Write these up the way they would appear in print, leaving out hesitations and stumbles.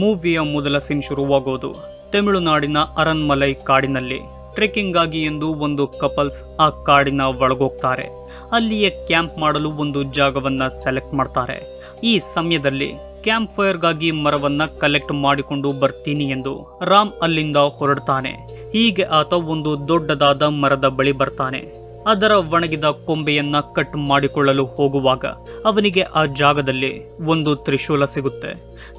ಮೂವಿಯ ಮೊದಲ ಸೀನ್ ಶುರುವಾಗೋದು ತಮಿಳುನಾಡಿನ ಅರನ್ಮಲೈ ಕಾಡಿನಲ್ಲಿ. ಟ್ರೆಕ್ಕಿಂಗ್ ಆಗಿ ಎಂದು ಒಂದು ಕಪಲ್ಸ್ ಆ ಕಾಡಿನ ಒಳಗೋಗ್ತಾರೆ. ಅಲ್ಲಿಯೇ ಕ್ಯಾಂಪ್ ಮಾಡಲು ಒಂದು ಜಾಗವನ್ನ ಸೆಲೆಕ್ಟ್ ಮಾಡ್ತಾರೆ. ಈ ಸಮಯದಲ್ಲಿ ಕ್ಯಾಂಪ್ ಫೈರ್ಗಾಗಿ ಮರವನ್ನ ಕಲೆಕ್ಟ್ ಮಾಡಿಕೊಂಡು ಬರ್ತೀನಿ ಎಂದು ರಾಮ್ ಅಲ್ಲಿಂದ ಹೊರಡ್ತಾನೆ. ಹೀಗೆ ಆತ ಒಂದು ದೊಡ್ಡದಾದ ಮರದ ಬಳಿ ಬರ್ತಾನೆ. ಅದರ ಒಣಗಿದ ಕೊಂಬೆಯನ್ನ ಕಟ್ ಮಾಡಿಕೊಳ್ಳಲು ಹೋಗುವಾಗ ಅವನಿಗೆ ಆ ಜಾಗದಲ್ಲಿ ಒಂದು ತ್ರಿಶೂಲ ಸಿಗುತ್ತೆ.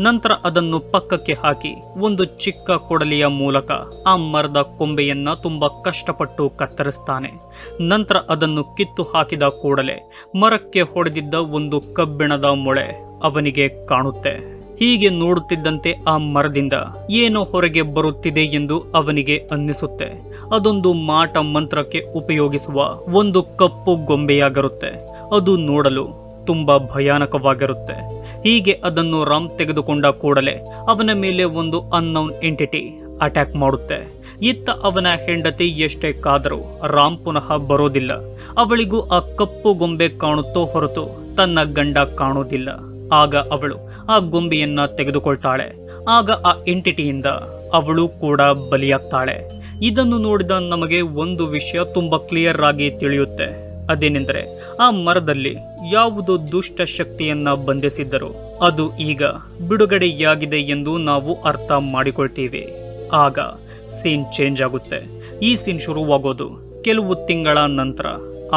ನಂತರ ಅದನ್ನು ಪಕ್ಕಕ್ಕೆ ಹಾಕಿ ಒಂದು ಚಿಕ್ಕ ಕೊಡಲಿಯ ಮೂಲಕ ಆ ಮರದ ಕೊಂಬೆಯನ್ನ ತುಂಬಾ ಕಷ್ಟಪಟ್ಟು ಕತ್ತರಿಸ್ತಾನೆ. ನಂತರ ಅದನ್ನು ಕಿತ್ತು ಹಾಕಿದ ಕೂಡಲೇ ಮರಕ್ಕೆ ಹೊಡೆದಿದ್ದ ಒಂದು ಕಬ್ಬಿಣದ ಮೊಳೆ ಅವನಿಗೆ ಕಾಣುತ್ತೆ. ಹೀಗೆ ನೋಡುತ್ತಿದ್ದಂತೆ ಆ ಮರದಿಂದ ಏನೋ ಹೊರಗೆ ಬರುತ್ತಿದೆ ಎಂದು ಅವನಿಗೆ ಅನ್ನಿಸುತ್ತೆ. ಅದೊಂದು ಮಾಟ ಮಂತ್ರಕ್ಕೆ ಉಪಯೋಗಿಸುವ ಒಂದು ಕಪ್ಪು ಗೊಂಬೆಯಾಗಿರುತ್ತೆ. ಅದು ನೋಡಲು ತುಂಬಾ ಭಯಾನಕವಾಗಿರುತ್ತೆ. ಹೀಗೆ ಅದನ್ನು ರಾಮ್ ತೆಗೆದುಕೊಂಡ ಕೂಡಲೇ ಅವನ ಮೇಲೆ ಒಂದು ಅನ್ನೌನ್ ಎಂಟಿಟಿ ಅಟ್ಯಾಕ್ ಮಾಡುತ್ತೆ. ಇತ್ತ ಅವನ ಹೆಂಡತಿ ಎಷ್ಟೇ ಕಾದರೂ ರಾಮ್ ಪುನಃ ಬರೋದಿಲ್ಲ. ಅವಳಿಗೂ ಆ ಕಪ್ಪು ಗೊಂಬೆ ಕಾಣುತ್ತೋ ಹೊರತು ತನ್ನ ಗಂಡ ಕಾಣೋದಿಲ್ಲ. ಆಗ ಅವಳು ಆ ಗೊಂಬೆಯನ್ನ ತೆಗೆದುಕೊಳ್ತಾಳೆ. ಆಗ ಆ ಎಂಟಿಟಿಯಿಂದ ಅವಳು ಕೂಡ ಬಲಿಯಾಗ್ತಾಳೆ. ಇದನ್ನು ನೋಡಿದ ನಮಗೆ ಒಂದು ವಿಷಯ ತುಂಬಾ ಕ್ಲಿಯರ್ ಆಗಿ ತಿಳಿಯುತ್ತೆ. ಅದೇನೆಂದರೆ ಆ ಮರದಲ್ಲಿ ಯಾವುದು ದುಷ್ಟ ಶಕ್ತಿಯನ್ನ ಬಂಧಿಸಿದ್ದರೂ ಅದು ಈಗ ಬಿಡುಗಡೆಯಾಗಿದೆ ಎಂದು ನಾವು ಅರ್ಥ ಮಾಡಿಕೊಳ್ತೀವಿ. ಆಗ ಸೀನ್ ಚೇಂಜ್ ಆಗುತ್ತೆ. ಈ ಸೀನ್ ಶುರುವಾಗೋದು ಕೆಲವು ತಿಂಗಳ ನಂತರ.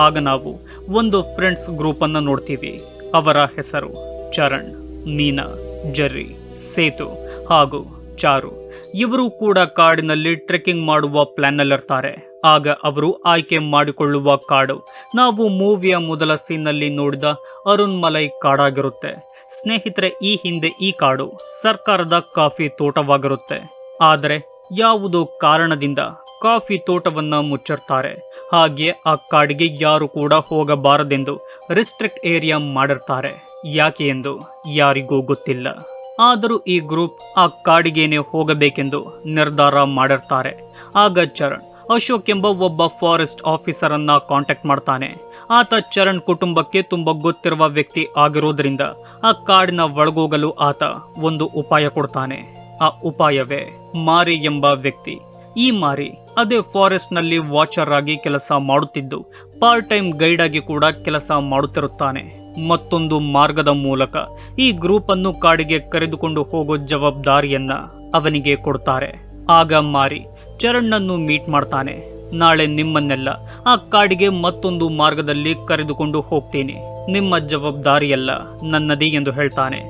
ಆಗ ನಾವು ಒಂದು ಫ್ರೆಂಡ್ಸ್ ಗ್ರೂಪ್ ಅನ್ನ ನೋಡ್ತೀವಿ. ಅವರ ಹೆಸರು ಚರಣ್, ಮೀನಾ, ಜರ್ರಿ, ಸೇತು ಹಾಗೂ ಚಾರು. ಇವರು ಕೂಡ ಕಾಡಿನಲ್ಲಿ ಟ್ರೆಕ್ಕಿಂಗ್ ಮಾಡುವ ಪ್ಲಾನ್ನಲ್ಲಿರ್ತಾರೆ. ಆಗ ಅವರು ಆಯ್ಕೆ ಮಾಡಿಕೊಳ್ಳುವ ಕಾಡು ನಾವು ಮೂವಿಯ ಮೊದಲ ಸೀನ್ನಲ್ಲಿ ನೋಡಿದ ಅರುಣ್ಮಲೈ ಕಾಡಾಗಿರುತ್ತೆ. ಸ್ನೇಹಿತರೆ, ಈ ಹಿಂದೆ ಈ ಕಾಡು ಸರ್ಕಾರದ ಕಾಫಿ ತೋಟವಾಗಿರುತ್ತೆ. ಆದರೆ ಯಾವುದೋ ಕಾರಣದಿಂದ ಕಾಫಿ ತೋಟವನ್ನ ಮುಚ್ಚಿರ್ತಾರೆ. ಹಾಗೆ ಆ ಕಾಡಿಗೆ ಯಾರು ಕೂಡ ಹೋಗಬಾರದೆಂದು ರಿಸ್ಟ್ರಿಕ್ಟ್ ಏರಿಯಾ ಮಾಡಿರ್ತಾರೆ. ಯಾಕೆ ಎಂದು ಯಾರಿಗೂ ಗೊತ್ತಿಲ್ಲ. ಆದರೂ ಈ ಗ್ರೂಪ್ ಆ ಕಾಡಿಗೇನೆ ಹೋಗಬೇಕೆಂದು ನಿರ್ಧಾರ ಮಾಡಿರ್ತಾರೆ. ಆಗ ಚರಣ್ ಅಶೋಕ್ ಎಂಬ ಒಬ್ಬ ಫಾರೆಸ್ಟ್ ಆಫೀಸರ್ ಅನ್ನ ಕಾಂಟ್ಯಾಕ್ಟ್ ಮಾಡ್ತಾನೆ. ಆತ ಚರಣ್ ಕುಟುಂಬಕ್ಕೆ ತುಂಬಾ ಗೊತ್ತಿರುವ ವ್ಯಕ್ತಿ ಆಗಿರೋದ್ರಿಂದ ಆ ಕಾಡಿನ ಒಳಗೋಗಲು ಆತ ಒಂದು ಉಪಾಯ ಕೊಡ್ತಾನೆ. ಆ ಉಪಾಯವೇ ಮಾರಿ ಎಂಬ ವ್ಯಕ್ತಿ. ಈ ಮಾರಿ ಅದೇ ಫಾರೆಸ್ಟ್ ನಲ್ಲಿ ವಾಚರ್ ಆಗಿ ಕೆಲಸ ಮಾಡುತ್ತಿದ್ದು ಪಾರ್ಟ್ ಟೈಮ್ ಗೈಡ್ ಆಗಿ ಕೂಡ ಕೆಲಸ ಮಾಡುತ್ತಿರುತ್ತಾನೆ. ಮತ್ತೊಂದು ಮಾರ್ಗದ ಮೂಲಕ ಈ ಗ್ರೂಪ್ ಅನ್ನು ಕಾಡಿಗೆ ಕರೆದುಕೊಂಡು ಹೋಗೋ ಜವಾಬ್ದಾರಿಯನ್ನ ಅವನಿಗೆ ಕೊಡ್ತಾರೆ. ಆಗ ಮಾರಿ ಚರಣ್ ಮೀಟ್ ಮಾಡ್ತಾನೆ. ನಾಳೆ ನಿಮ್ಮನ್ನೆಲ್ಲ ಆ ಕಾಡಿಗೆ ಮತ್ತೊಂದು ಮಾರ್ಗದಲ್ಲಿ ಕರೆದುಕೊಂಡು ಹೋಗ್ತೀನಿ. ನಿಮ್ಮ ಜವಾಬ್ದಾರಿಯಲ್ಲ ನನ್ನದೇ ಎಂದು ಹೇಳ್ತಾನೆ.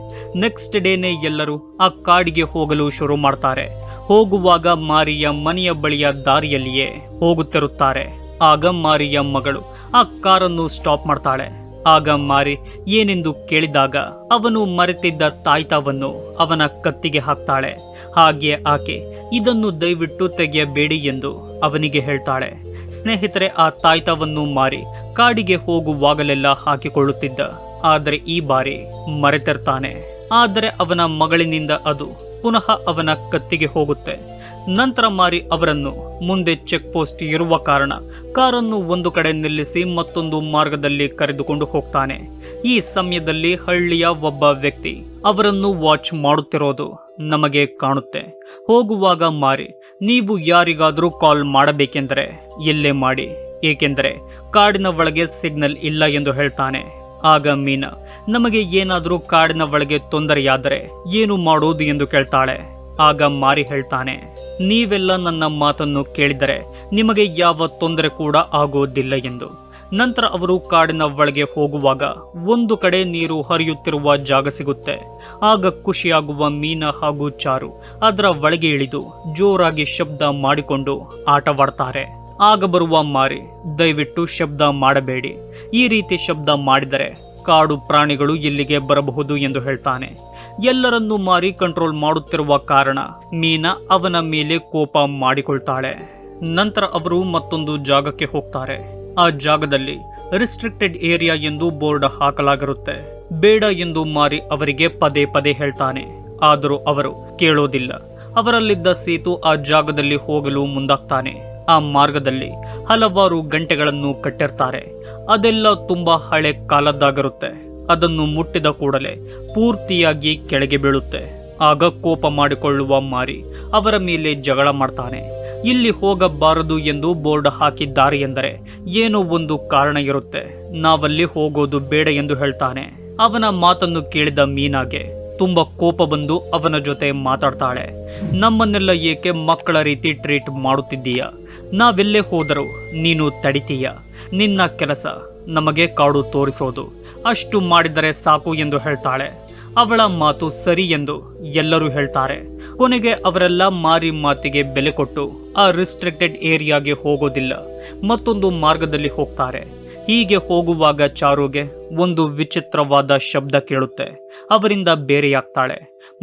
ನೆಕ್ಸ್ಟ್ ಡೇನೇ ಎಲ್ಲರೂ ಆ ಕಾಡಿಗೆ ಹೋಗಲು ಶುರು ಮಾಡ್ತಾರೆ. ಹೋಗುವಾಗ ಮಾರಿಯ ಮನೆಯ ಬಳಿಯ ದಾರಿಯಲ್ಲಿಯೇ ಹೋಗುತ್ತಿರುತ್ತಾರೆ. ಆಗ ಮಾರಿಯ ಮಗಳು ಆ ಕಾರನ್ನು ಸ್ಟಾಪ್ ಮಾಡ್ತಾಳೆ. ಆಗ ಮಾರಿ ಏನೆಂದು ಕೇಳಿದಾಗ ಅವನು ಮರೆತಿದ್ದ ತಾಯ್ತಾವನ್ನು ಅವನ ಕತ್ತಿಗೆ ಹಾಕ್ತಾಳೆ. ಹಾಗೆ ಆಕೆ ಇದನ್ನು ದಯವಿಟ್ಟು ತೆಗೆಯಬೇಡಿ ಎಂದು ಅವನಿಗೆ ಹೇಳ್ತಾಳೆ. ಸ್ನೇಹಿತರೆ, ಆ ತಾಯ್ತಾವನ್ನು ಮಾರಿ ಕಾಡಿಗೆ ಹೋಗುವಾಗಲೆಲ್ಲ ಹಾಕಿಕೊಳ್ಳುತ್ತಿದ್ದ. ಆದರೆ ಈ ಬಾರಿ ಮರೆತಿರ್ತಾನೆ. ಆದರೆ ಅವನ ಮಗಳಿನಿಂದ ಅದು ಪುನಃ ಅವನ ಕತ್ತಿಗೆ ಹೋಗುತ್ತೆ. ನಂತರ ಮಾರಿ ಅವರನ್ನು ಮುಂದೆ ಚೆಕ್ ಪೋಸ್ಟ್ ಇರುವ ಕಾರಣ ಕಾರನ್ನು ಒಂದು ಕಡೆ ನಿಲ್ಲಿಸಿ ಮತ್ತೊಂದು ಮಾರ್ಗದಲ್ಲಿ ಕರೆದುಕೊಂಡು ಹೋಗ್ತಾನೆ. ಈ ಸಮಯದಲ್ಲಿ ಹಳ್ಳಿಯ ಒಬ್ಬ ವ್ಯಕ್ತಿ ಅವರನ್ನು ವಾಚ್ ಮಾಡುತ್ತಿರೋದು ನಮಗೆ ಕಾಣುತ್ತೆ. ಹೋಗುವಾಗ ಮಾರಿ, ನೀವು ಯಾರಿಗಾದ್ರೂ ಕಾಲ್ ಮಾಡಬೇಕೆಂದರೆ ಎಲ್ಲೇ ಮಾಡಿ, ಏಕೆಂದರೆ ಕಾಡಿನ ಒಳಗೆ ಸಿಗ್ನಲ್ ಇಲ್ಲ ಎಂದು ಹೇಳ್ತಾನೆ. ಆಗ ಮೀನಾ, ನಮಗೆ ಏನಾದರೂ ಕಾಡಿನ ಒಳಗೆ ತೊಂದರೆಯಾದರೆ ಏನು ಮಾಡೋದು ಎಂದು ಕೇಳ್ತಾಳೆ. ಆಗ ಮಾರಿ ಹೇಳ್ತಾನೆ, ನೀವೆಲ್ಲ ನನ್ನ ಮಾತನ್ನು ಕೇಳಿದರೆ ನಿಮಗೆ ಯಾವ ತೊಂದರೆ ಕೂಡ ಆಗೋದಿಲ್ಲ ಎಂದು. ನಂತರ ಅವರು ಕಾಡಿನ ಒಳಗೆ ಹೋಗುವಾಗ ಒಂದು ಕಡೆ ನೀರು ಹರಿಯುತ್ತಿರುವ ಜಾಗ ಸಿಗುತ್ತೆ. ಆಗ ಖುಷಿಯಾಗುವ ಮೀನಾ ಹಾಗೂ ಚಾರು ಅದರ ಒಳಗೆ ಇಳಿದು ಜೋರಾಗಿ ಶಬ್ದ ಮಾಡಿಕೊಂಡು ಆಟವಾಡ್ತಾರೆ. ಆಗ ಬರುವ ಮಾರಿ, ದಯವಿಟ್ಟು ಶಬ್ದ ಮಾಡಬೇಡಿ, ಈ ರೀತಿ ಶಬ್ದ ಮಾಡಿದರೆ ಕಾಡು ಪ್ರಾಣಿಗಳು ಇಲ್ಲಿಗೆ ಬರಬಹುದು ಎಂದು ಹೇಳ್ತಾನೆ. ಎಲ್ಲರನ್ನೂ ಮಾರಿ ಕಂಟ್ರೋಲ್ ಮಾಡುತ್ತಿರುವ ಕಾರಣ ಮೀನಾ ಅವನ ಮೇಲೆ ಕೋಪ ಮಾಡಿಕೊಳ್ತಾಳೆ. ನಂತರ ಅವರು ಮತ್ತೊಂದು ಜಾಗಕ್ಕೆ ಹೋಗ್ತಾರೆ. ಆ ಜಾಗದಲ್ಲಿ ರಿಸ್ಟ್ರಿಕ್ಟೆಡ್ ಏರಿಯಾ ಎಂದು ಬೋರ್ಡ್ ಹಾಕಲಾಗಿರುತ್ತೆ. ಬೇಡ ಎಂದು ಮಾರಿ ಅವರಿಗೆ ಪದೇ ಪದೇ ಹೇಳ್ತಾನೆ. ಆದರೂ ಅವರು ಕೇಳೋದಿಲ್ಲ. ಅವರಲ್ಲಿದ್ದ ಸೇತು ಆ ಜಾಗದಲ್ಲಿ ಹೋಗಲು ಮುಂದಾಗ್ತಾನೆ. ಆ ಮಾರ್ಗದಲ್ಲಿ ಹಲವಾರು ಗಂಟೆಗಳನ್ನು ಕಟ್ಟಿರ್ತಾರೆ. ಅದೆಲ್ಲ ತುಂಬಾ ಹಳೆ ಕಾಲದ್ದಾಗಿರುತ್ತೆ. ಅದನ್ನು ಮುಟ್ಟಿದ ಕೂಡಲೇ ಪೂರ್ತಿಯಾಗಿ ಕೆಳಗೆ ಬೀಳುತ್ತೆ. ಆಗ ಕೋಪ ಮಾಡಿಕೊಳ್ಳುವ ಮಾರಿ ಅವರ ಮೇಲೆ ಜಗಳ ಮಾಡ್ತಾನೆ. ಇಲ್ಲಿ ಹೋಗಬಾರದು ಎಂದು ಬೋರ್ಡ್ ಹಾಕಿದ್ದಾರೆ ಎಂದರೆ ಏನೋ ಒಂದು ಕಾರಣ ಇರುತ್ತೆ, ನಾವಲ್ಲಿ ಹೋಗೋದು ಬೇಡ ಎಂದು ಹೇಳ್ತಾನೆ. ಅವನ ಮಾತನ್ನು ಕೇಳಿದ ಮೀನಾಗೆ ತುಂಬಾ ಕೋಪ ಬಂದು ಅವನ ಜೊತೆ ಮಾತಾಡ್ತಾಳೆ. ನಮ್ಮನ್ನೆಲ್ಲ ಏಕೆ ಮಕ್ಕಳ ರೀತಿ ಟ್ರೀಟ್ ಮಾಡುತ್ತಿದ್ದೀಯ? ನಾವೆಲ್ಲೇ ಹೋದರೂ ನೀನು ತಡಿತೀಯ? ನಿನ್ನ ಕೆಲಸ ನಮಗೆ ಕಾಡು ತೋರಿಸೋದು, ಅಷ್ಟು ಮಾಡಿದರೆ ಸಾಕು ಎಂದು ಹೇಳ್ತಾಳೆ. ಅವಳ ಮಾತು ಸರಿ ಎಂದು ಎಲ್ಲರೂ ಹೇಳ್ತಾರೆ. ಕೊನೆಗೆ ಅವರೆಲ್ಲ ಮಾರಿ ಮಾತಿಗೆ ಬೆಲೆ ಕೊಟ್ಟು ಆ ರಿಸ್ಟ್ರಿಕ್ಟೆಡ್ ಏರಿಯಾಗೆ ಹೋಗೋದಿಲ್ಲ, ಮತ್ತೊಂದು ಮಾರ್ಗದಲ್ಲಿ ಹೋಗ್ತಾರೆ. ಹೀಗೆ ಹೋಗುವಾಗ ಚಾರುಗೆ ಒಂದು ವಿಚಿತ್ರವಾದ ಶಬ್ದ ಕೇಳುತ್ತೆ. ಅವರಿಂದ ಬೇರೆಯಾಗ್ತಾಳೆ.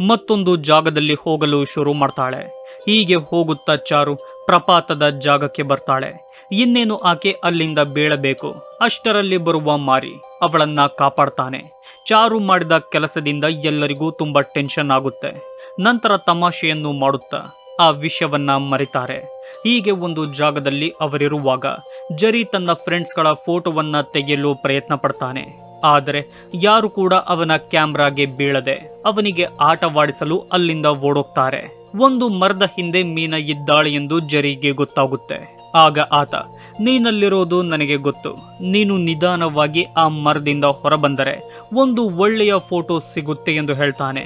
ಮತ್ತೊಂದು ಜಾಗದಲ್ಲಿ ಹೋಗಲು ಶುರು ಮಾಡ್ತಾಳೆ. ಹೀಗೆ ಹೋಗುತ್ತಾ ಚಾರು ಪ್ರಪಾತದ ಜಾಗಕ್ಕೆ ಬರ್ತಾಳೆ. ಇನ್ನೇನು ಆಕೆ ಅಲ್ಲಿಂದ ಬೀಳಬೇಕು. ಅಷ್ಟರಲ್ಲಿ ಬರುವ ಮಾರಿ ಅವಳನ್ನ ಕಾಪಾಡ್ತಾನೆ. ಚಾರು ಮಾಡಿದ ಕೆಲಸದಿಂದ ಎಲ್ಲರಿಗೂ ತುಂಬಾ ಟೆನ್ಷನ್ ಆಗುತ್ತೆ. ನಂತರ ತಮಾಷೆಯನ್ನು ಮಾಡುತ್ತಾ ಆ ವಿಷಯವನ್ನ ಮರಿತಾರೆ. ಹೀಗೆ ಒಂದು ಜಾಗದಲ್ಲಿ ಅವರಿರುವಾಗ ಜರಿ ತನ್ನ ಫ್ರೆಂಡ್ಸ್ಗಳ ಫೋಟೋವನ್ನ ತೆಗೆಯಲು ಪ್ರಯತ್ನ ಪಡ್ತಾನೆ. ಆದರೆ ಯಾರು ಕೂಡ ಅವನ ಕ್ಯಾಮ್ರಾಗೆ ಬೀಳದೆ ಅವನಿಗೆ ಆಟವಾಡಿಸಲು ಅಲ್ಲಿಂದ ಓಡೋಗ್ತಾರೆ. ಒಂದು ಮರದ ಹಿಂದೆ ಮೀನಾ ಇದ್ದಾಳೆ ಎಂದು ಜರಿಗೆ ಗೊತ್ತಾಗುತ್ತೆ. ಆಗ ಆತ, ನೀನಲ್ಲಿರೋದು ನನಗೆ ಗೊತ್ತು, ನೀನು ನಿಧಾನವಾಗಿ ಆ ಮರದಿಂದ ಹೊರಬಂದರೆ ಒಂದು ಒಳ್ಳೆಯ ಫೋಟೋ ಸಿಗುತ್ತೆ ಎಂದು ಹೇಳ್ತಾನೆ.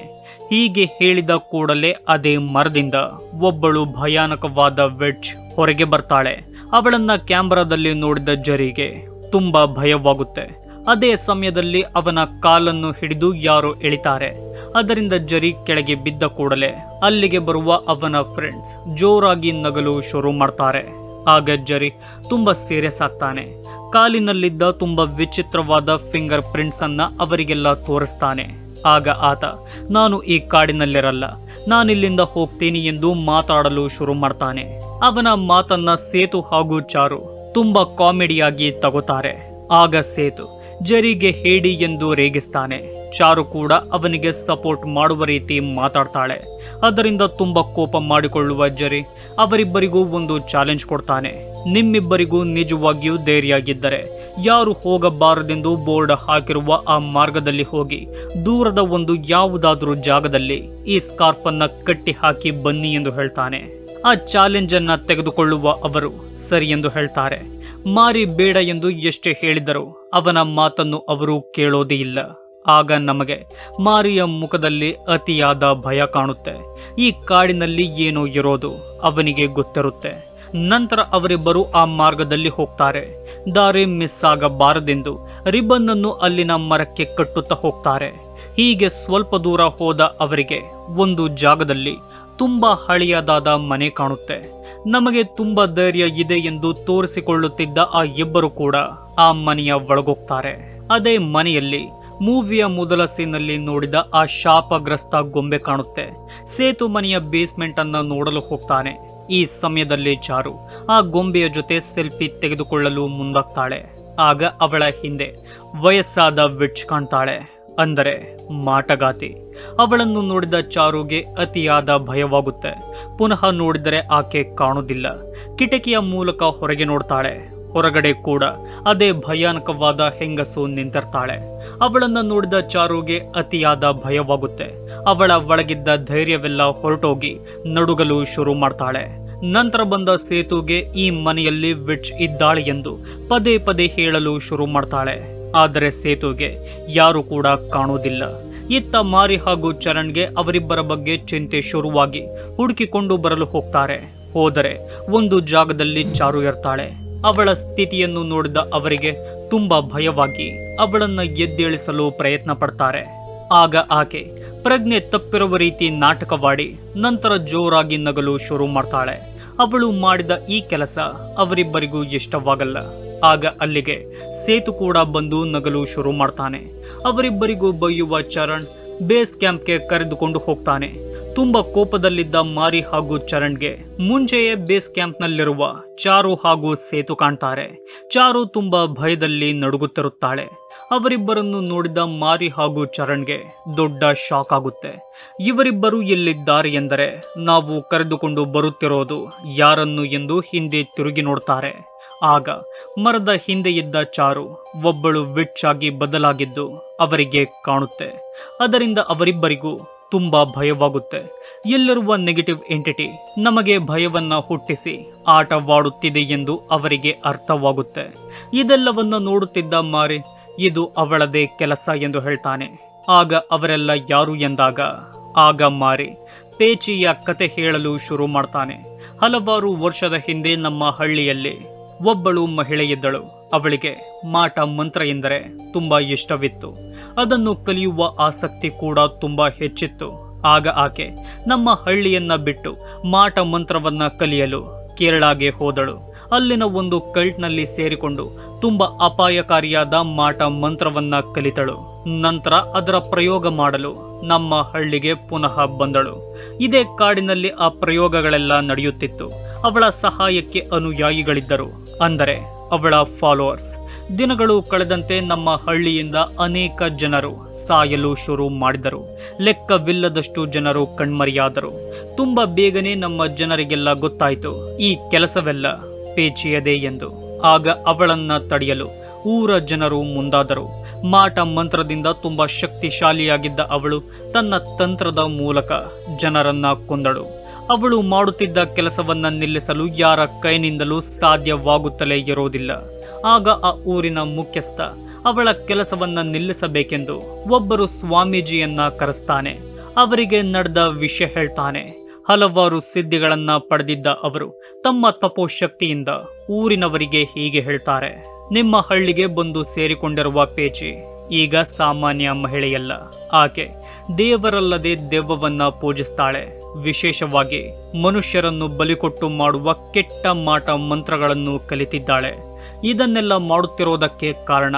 ಹೀಗೆ ಹೇಳಿದ ಕೂಡಲೇ ಅದೇ ಮರದಿಂದ ಒಬ್ಬಳು ಭಯಾನಕವಾದ ವೆಡ್ಜ್ ಹೊರಗೆ ಬರ್ತಾಳೆ. ಅವಳನ್ನ ಕ್ಯಾಮ್ರಾದಲ್ಲಿ ನೋಡಿದ ಜರಿಗೆ ತುಂಬಾ ಭಯವಾಗುತ್ತೆ. ಅದೇ ಸಮಯದಲ್ಲಿ ಅವನ ಕಾಲನ್ನು ಹಿಡಿದು ಯಾರೋ ಎಳಿತಾರೆ. ಅದರಿಂದ ಜರಿ ಕೆಳಗೆ ಬಿದ್ದ ಕೂಡಲೇ ಅಲ್ಲಿಗೆ ಬರುವ ಅವನ ಫ್ರೆಂಡ್ಸ್ ಜೋರಾಗಿ ನಗಲು ಶುರು ಮಾಡ್ತಾರೆ. ಆಗ ಜರಿ ತುಂಬಾ ಸೀರಿಯಸ್ ಆಗ್ತಾನೆ. ಕಾಲಿನಲ್ಲಿದ್ದ ತುಂಬಾ ವಿಚಿತ್ರವಾದ ಫಿಂಗರ್ ಪ್ರಿಂಟ್ಸ್ ಅನ್ನ ಅವರಿಗೆಲ್ಲ ತೋರಿಸ್ತಾನೆ. ಆಗ ಆತ, ನಾನು ಈ ಕಾಡಿನಲ್ಲಿರಲ್ಲ, ನಾನಿಲ್ಲಿಂದ ಹೋಗ್ತೀನಿ ಎಂದು ಮಾತಾಡಲು ಶುರು ಮಾಡ್ತಾನೆ. ಅವನ ಮಾತನ್ನ ಸೇತು ಹಾಗೂ ಚಾರು ತುಂಬಾ ಕಾಮಿಡಿಯಾಗಿ ತಗೋತಾರೆ. ಆಗ ಸೇತು ಜರಿಗೆ ಹೇಡಿ ಎಂದು ರೇಗಿಸ್ತಾನೆ. ಚಾರು ಕೂಡ ಅವನಿಗೆ ಸಪೋರ್ಟ್ ಮಾಡುವ ರೀತಿ ಮಾತಾಡ್ತಾಳೆ. ಅದರಿಂದ ತುಂಬಾ ಕೋಪ ಮಾಡಿಕೊಳ್ಳುವ ಜರಿ ಅವರಿಬ್ಬರಿಗೂ ಒಂದು ಚಾಲೆಂಜ್ ಕೊಡ್ತಾನೆ. ನಿಮ್ಮಿಬ್ಬರಿಗೂ ನಿಜವಾಗಿಯೂ ಧೈರ್ಯ ಯಾರು ಹೋಗಬಾರದೆಂದು ಬೋರ್ಡ್ ಹಾಕಿರುವ ಆ ಮಾರ್ಗದಲ್ಲಿ ಹೋಗಿ ದೂರದ ಒಂದು ಯಾವುದಾದ್ರೂ ಜಾಗದಲ್ಲಿ ಈ ಸ್ಕಾರ್ಫ್ ಅನ್ನ ಕಟ್ಟಿ ಹಾಕಿ ಬನ್ನಿ ಎಂದು ಹೇಳ್ತಾನೆ. ಆ ಚಾಲೆಂಜ್ ಅನ್ನ ತೆಗೆದುಕೊಳ್ಳುವ ಅವರು ಸರಿ ಎಂದು ಹೇಳ್ತಾರೆ. ಮಾರಿ ಬೇಡ ಎಂದು ಎಷ್ಟೇ ಹೇಳಿದರೂ ಅವನ ಮಾತನ್ನು ಅವರು ಕೇಳೋದೇ ಇಲ್ಲ. ಆಗ ನಮಗೆ ಮಾರಿಯ ಮುಖದಲ್ಲಿ ಅತಿಯಾದ ಭಯ ಕಾಣುತ್ತೆ. ಈ ಕಾಡಿನಲ್ಲಿ ಏನೋ ಇರೋದು ಅವನಿಗೆ ಗೊತ್ತಿರುತ್ತೆ. ನಂತರ ಅವರಿಬ್ಬರು ಆ ಮಾರ್ಗದಲ್ಲಿ ಹೋಗ್ತಾರೆ. ದಾರಿ ಮಿಸ್ ಆಗಬಾರದೆಂದು ರಿಬ್ಬನ್ ಅನ್ನು ಅಲ್ಲಿನ ಮರಕ್ಕೆ ಕಟ್ಟುತ್ತಾ ಹೋಗ್ತಾರೆ. ಹೀಗೆ ಸ್ವಲ್ಪ ದೂರ ಹೋದ ಅವರಿಗೆ ಒಂದು ಜಾಗದಲ್ಲಿ ತುಂಬಾ ಹಳೆಯದಾದ ಮನೆ ಕಾಣುತ್ತೆ. ನಮಗೆ ತುಂಬಾ ಧೈರ್ಯ ಇದೆ ಎಂದು ತೋರಿಸಿಕೊಳ್ಳುತ್ತಿದ್ದ ಆ ಇಬ್ಬರು ಕೂಡ ಆ ಮನೆಯ ಒಳಗೋಗ್ತಾರೆ. ಅದೇ ಮನೆಯಲ್ಲಿ ಮೂವಿಯ ಮೊದಲ ಸೀನಲ್ಲಿ ನೋಡಿದ ಆ ಶಾಪಗ್ರಸ್ತ ಗೊಂಬೆ ಕಾಣುತ್ತೆ. ಸೇತು ಮನೆಯ ಬೇಸ್ಮೆಂಟ್ ಅನ್ನ ನೋಡಲು ಹೋಗ್ತಾನೆ. ಈ ಸಮಯದಲ್ಲಿ ಚಾರು ಆ ಗೊಂಬೆಯ ಜೊತೆ ಸೆಲ್ಫಿ ತೆಗೆದುಕೊಳ್ಳಲು ಮುಂದಾಗ್ತಾಳೆ. ಆಗ ಅವಳ ಹಿಂದೆ ವಯಸ್ಸಾದ ವಿಚ್ ಕಾಣ್ತಾಳೆ, ಅಂದರೆ ಮಾಟಗಾತಿ. ಅವಳನ್ನು ನೋಡಿದ ಚಾರುಗೆ ಅತಿಯಾದ ಭಯವಾಗುತ್ತೆ. ಪುನಃ ನೋಡಿದರೆ ಆಕೆ ಕಾಣುವುದಿಲ್ಲ. ಕಿಟಕಿಯ ಮೂಲಕ ಹೊರಗೆ ನೋಡ್ತಾಳೆ. ಹೊರಗಡೆ ಕೂಡ ಅದೇ ಭಯಾನಕವಾದ ಹೆಂಗಸು ನಿಂತಿರ್ತಾಳೆ. ಅವಳನ್ನು ನೋಡಿದ ಚಾರುಗೆ ಅತಿಯಾದ ಭಯವಾಗುತ್ತೆ. ಅವಳ ಒಳಗಿದ್ದ ಧೈರ್ಯವೆಲ್ಲ ಹೊರಟೋಗಿ ನಡುಗಲು ಶುರು ಮಾಡ್ತಾಳೆ. ನಂತರ ಬಂದ ಸೇತುಗೆ ಈ ಮನೆಯಲ್ಲಿ ವಿಚ್ ಇದ್ದಾಳೆ ಎಂದು ಪದೇ ಪದೇ ಹೇಳಲು ಶುರು ಮಾಡ್ತಾಳೆ. ಆದರೆ ಸೇತುಗೆ ಯಾರು ಕೂಡ ಕಾಣುವುದಿಲ್ಲ. ಇತ್ತ ಮಾರಿ ಹಾಗೂ ಚರಣ್ಗೆ ಅವರಿಬ್ಬರ ಬಗ್ಗೆ ಚಿಂತೆ ಶುರುವಾಗಿ ಹುಡುಕಿಕೊಂಡು ಬರಲು ಹೋಗ್ತಾರೆ. ಹೋದರೆ ಒಂದು ಜಾಗದಲ್ಲಿ ಚಾರು ಇರ್ತಾಳೆ. ಅವಳ ಸ್ಥಿತಿಯನ್ನು ನೋಡಿದ ಅವರಿಗೆ ತುಂಬಾ ಭಯವಾಗಿ ಅವಳನ್ನು ಎದ್ದೇಳಿಸಲು ಪ್ರಯತ್ನ ಪಡ್ತಾರೆ. ಆಗ ಆಕೆ ಪ್ರಜ್ಞೆ ತಪ್ಪಿರುವ ರೀತಿ ನಾಟಕವಾಡಿ ನಂತರ ಜೋರಾಗಿ ನಗಲು ಶುರು ಮಾಡ್ತಾಳೆ. ಅವಳು ಮಾಡಿದ ಈ ಕೆಲಸ ಅವರಿಬ್ಬರಿಗೂ ಇಷ್ಟವಾಗಲ್ಲ. ಆಗ ಅಲ್ಲಿಗೆ ಸೇತು ಕೂಡ ಬಂದು ನಗಲು ಶುರು ಮಾಡ್ತಾನೆ. ಅವರಿಬ್ಬರಿಗೂ ಬೈಯುವ ಚರಣ್ ಬೇಸ್ ಕ್ಯಾಂಪ್ಗೆ ಕರೆದುಕೊಂಡು ಹೋಗ್ತಾನೆ. ತುಂಬಾ ಕೋಪದಲ್ಲಿದ್ದ ಮಾರಿ ಹಾಗೂ ಚರಣ್ಗೆ ಮುಂಚೆಯೇ ಬೇಸ್ ಕ್ಯಾಂಪ್ನಲ್ಲಿರುವ ಚಾರು ಹಾಗೂ ಸೇತು ಕಾಣ್ತಾರೆ. ಚಾರು ತುಂಬಾ ಭಯದಲ್ಲಿ ನಡುಗುತ್ತಿರುತ್ತಾಳೆ. ಅವರಿಬ್ಬರನ್ನು ನೋಡಿದ ಮಾರಿ ಹಾಗೂ ಚರಣ್ಗೆ ದೊಡ್ಡ ಶಾಕ್ ಆಗುತ್ತೆ. ಇವರಿಬ್ಬರು ಎಲ್ಲಿದ್ದಾರೆ ಎಂದರೆ ನಾವು ಕರೆದುಕೊಂಡು ಬರುತ್ತಿರೋದು ಯಾರನ್ನು ಎಂದು ಹಿಂದೆ ತಿರುಗಿ ನೋಡ್ತಾರೆ. ಆಗ ಮರದ ಹಿಂದೆ ಇದ್ದ ಚಾರು ಒಬ್ಬಳು ವಿಚ್ ಆಗಿ ಬದಲಾಗಿದ್ದು ಅವರಿಗೆ ಕಾಣುತ್ತೆ. ಅದರಿಂದ ಅವರಿಬ್ಬರಿಗೂ ತುಂಬಾ ಭಯವಾಗುತ್ತೆ. ಎಲ್ಲಿರುವ ನೆಗೆಟಿವ್ ಎಂಟಿಟಿ ನಮಗೆ ಭಯವನ್ನ ಹುಟ್ಟಿಸಿ ಆಟವಾಡುತ್ತಿದೆ ಎಂದು ಅವರಿಗೆ ಅರ್ಥವಾಗುತ್ತೆ. ಇದೆಲ್ಲವನ್ನ ನೋಡುತ್ತಿದ್ದ ಮಾರಿ ಇದು ಅವಳದೇ ಕೆಲಸ ಎಂದು ಹೇಳ್ತಾನೆ. ಆಗ ಅವರೆಲ್ಲ ಯಾರು ಎಂದಾಗ ಆಗ ಮಾರಿ ಪೇಚಿಯ ಕತೆ ಹೇಳಲು ಶುರು ಮಾಡ್ತಾನೆ. ಹಲವಾರು ವರ್ಷದ ಹಿಂದೆ ನಮ್ಮ ಹಳ್ಳಿಯಲ್ಲಿ ಒಬ್ಬಳು ಮಹಿಳೆ ಇದ್ದಳು. ಅವಳಿಗೆ ಮಾಟ ಮಂತ್ರ ಎಂದರೆ ತುಂಬಾ ಇಷ್ಟವಿತ್ತು. ಅದನ್ನು ಕಲಿಯುವ ಆಸಕ್ತಿ ಕೂಡ ತುಂಬಾ ಹೆಚ್ಚಿತ್ತು. ಆಗ ಆಕೆ ನಮ್ಮ ಹಳ್ಳಿಯನ್ನ ಬಿಟ್ಟು ಮಾಟ ಮಂತ್ರವನ್ನ ಕಲಿಯಲು ಕೇರಳಗೆ ಹೋದಳು. ಅಲ್ಲಿನ ಒಂದು ಕಲ್ಟ್ನಲ್ಲಿ ಸೇರಿಕೊಂಡು ತುಂಬಾ ಅಪಾಯಕಾರಿಯಾದ ಮಾಟ ಮಂತ್ರವನ್ನ ಕಲಿತಳು. ನಂತರ ಅದರ ಪ್ರಯೋಗ ಮಾಡಲು ನಮ್ಮ ಹಳ್ಳಿಗೆ ಪುನಃ ಬಂದಳು. ಇದೇ ಕಾಡಿನಲ್ಲಿ ಆ ಪ್ರಯೋಗಗಳೆಲ್ಲ ನಡೆಯುತ್ತಿತ್ತು. ಅವಳ ಸಹಾಯಕ್ಕೆ ಅನುಯಾಯಿಗಳಿದ್ದರು, ಅಂದರೆ ಅವಳ ಫಾಲೋವರ್ಸ್. ದಿನಗಳು ಕಳೆದಂತೆ ನಮ್ಮ ಹಳ್ಳಿಯಿಂದ ಅನೇಕ ಜನರು ಸಾಯಲು ಶುರು ಮಾಡಿದರು. ಲೆಕ್ಕವಿಲ್ಲದಷ್ಟು ಜನರು ಕಣ್ಮರೆಯಾದರು. ತುಂಬಾ ಬೇಗನೆ ನಮ್ಮ ಜನರಿಗೆಲ್ಲ ಗೊತ್ತಾಯಿತು ಈ ಕೆಲಸವೆಲ್ಲ ಪೇಚಿಯದೇ ಎಂದು. ಆಗ ಅವಳನ್ನ ತಡೆಯಲು ಊರ ಜನರು ಮುಂದಾದರು. ಮಾಟ ಮಂತ್ರದಿಂದ ತುಂಬಾ ಶಕ್ತಿಶಾಲಿಯಾಗಿದ್ದ ಅವಳು ತನ್ನ ತಂತ್ರದ ಮೂಲಕ ಜನರನ್ನ ಕೊಂದಳು. ಅವಳು ಮಾಡುತ್ತಿದ್ದ ಕೆಲಸವನ್ನ ನಿಲ್ಲಿಸಲು ಯಾರ ಕೈನಿಂದಲೂ ಸಾಧ್ಯವಾಗುತ್ತಲೇ ಇರೋದಿಲ್ಲ. ಆಗ ಆ ಊರಿನ ಮುಖ್ಯಸ್ಥ ಅವಳ ಕೆಲಸವನ್ನ ನಿಲ್ಲಿಸಬೇಕೆಂದು ಒಬ್ಬರು ಸ್ವಾಮೀಜಿಯನ್ನ ಕರೆಸ್ತಾನೆ. ಅವರಿಗೆ ನಡೆದ ವಿಷಯ ಹೇಳ್ತಾನೆ. ಹಲವಾರು ಸಿದ್ಧಿಗಳನ್ನ ಪಡೆದಿದ್ದ ಅವರು ತಮ್ಮ ತಪೋಶಕ್ತಿಯಿಂದ ಊರಿನವರಿಗೆ ಹೀಗೆ ಹೇಳ್ತಾರೆ: ನಿಮ್ಮ ಹಳ್ಳಿಗೆ ಬಂದು ಸೇರಿಕೊಂಡಿರುವ ಪೇಚಿ ಈಗ ಸಾಮಾನ್ಯ ಮಹಿಳೆಯಲ್ಲ. ಆಕೆ ದೇವರಲ್ಲದೆ ದೆವ್ವವನ್ನ ಪೂಜಿಸ್ತಾಳೆ. ವಿಶೇಷವಾಗಿ ಮನುಷ್ಯರನ್ನು ಬಲಿಕೊಟ್ಟು ಮಾಡುವ ಕೆಟ್ಟ ಮಾಟ ಮಂತ್ರಗಳನ್ನು ಕಲಿತಿದ್ದಾಳೆ. ಇದನ್ನೆಲ್ಲ ಮಾಡುತ್ತಿರೋದಕ್ಕೆ ಕಾರಣ